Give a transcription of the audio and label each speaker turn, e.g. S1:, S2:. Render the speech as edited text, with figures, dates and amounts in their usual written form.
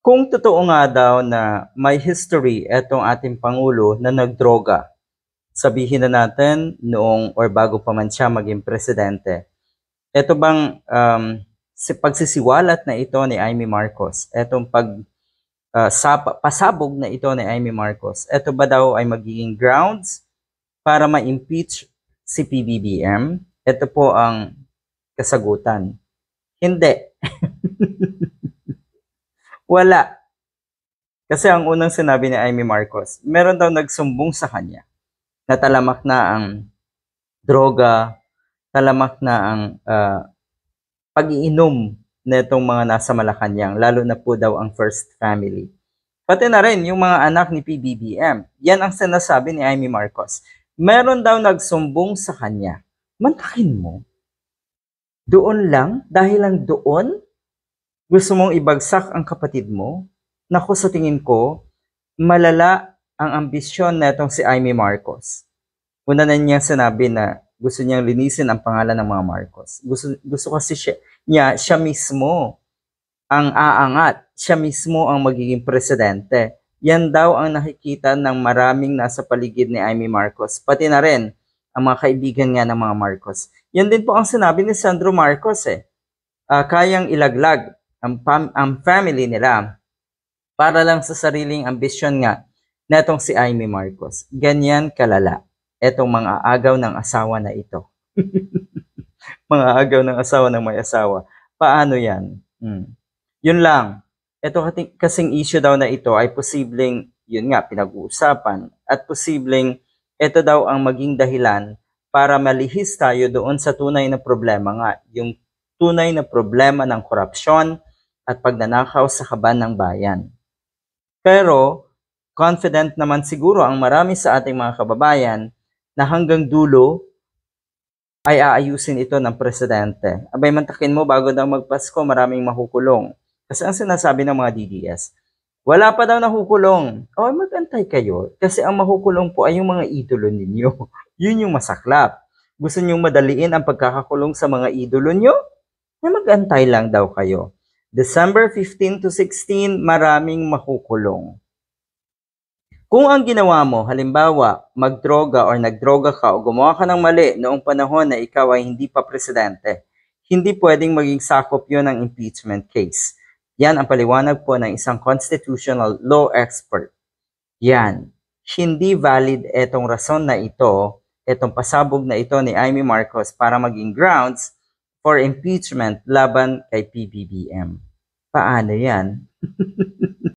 S1: Kung totoo nga daw na may history etong ating Pangulo na nagdroga, sabihin na natin noong or bago pa man siya maging presidente, eto bang si pagsisiwalat na ito ni Amy Marcos, etong pasabog na ito ni Amy Marcos, eto ba daw ay magiging grounds para ma-impeach si PBBM? Ito po ang kasagutan. Hindi. Wala. Kasi ang unang sinabi ni Amy Marcos, meron daw nagsumbong sa kanya na talamak na ang droga, talamak na ang pag-iinom nitong mga nasa Malacanang, lalo na po daw ang first family. Pati na rin yung mga anak ni PBBM. Yan ang sinasabi ni Amy Marcos. Meron daw nagsumbong sa kanya. Mantakin mo. Doon lang, dahil lang doon, gusto mong ibagsak ang kapatid mo? Naku, sa tingin ko, malala ang ambisyon na itong si Amy Marcos. Una na niya sinabi na gusto niyang linisin ang pangalan ng mga Marcos. Gusto kasi siya mismo ang aangat. Siya mismo ang magiging presidente. Yan daw ang nakikita ng maraming nasa paligid ni Amy Marcos. Pati na rin ang mga kaibigan nga ng mga Marcos. Yan din po ang sinabi ni Sandro Marcos kayang ilaglag ang family nila para lang sa sariling ambisyon nga na itong si Amy Marcos. Ganyan kalala etong mga agaw ng asawa na ito. Mga agaw ng asawa ng may asawa. Paano yan? Yun lang. Ito kasing issue daw na ito ay posibleng, yun nga, pinag-uusapan at posibleng ito daw ang maging dahilan para malihis tayo doon sa tunay na problema nga, yung tunay na problema ng korupsyon at pagnanakaw sa kaban ng bayan. Pero, confident naman siguro ang marami sa ating mga kababayan na hanggang dulo ay aayusin ito ng presidente. Abay, mantakin mo, bago daw magpasko, maraming makukulong. Kasi ang sinasabi ng mga DDS, wala pa daw nakukulong. O, mag-antay kayo. Kasi ang makukulong po ay yung mga idolo ninyo. Yun yung masaklap. Gusto nyong madaliin ang pagkakakulong sa mga idolo nyo? Mag-antay lang daw kayo. December 15 to 16, maraming makukulong. Kung ang ginawa mo, halimbawa, magdroga or nagdroga ka o gumawa ka ng mali noong panahon na ikaw ay hindi pa presidente, hindi pwedeng maging sakop yun ng impeachment case. Yan ang paliwanag po ng isang constitutional law expert. Yan. Hindi valid etong rason na ito, etong pasabog na ito ni Amy Marcos para maging grounds for impeachment laban kay PBBM. Paano yan?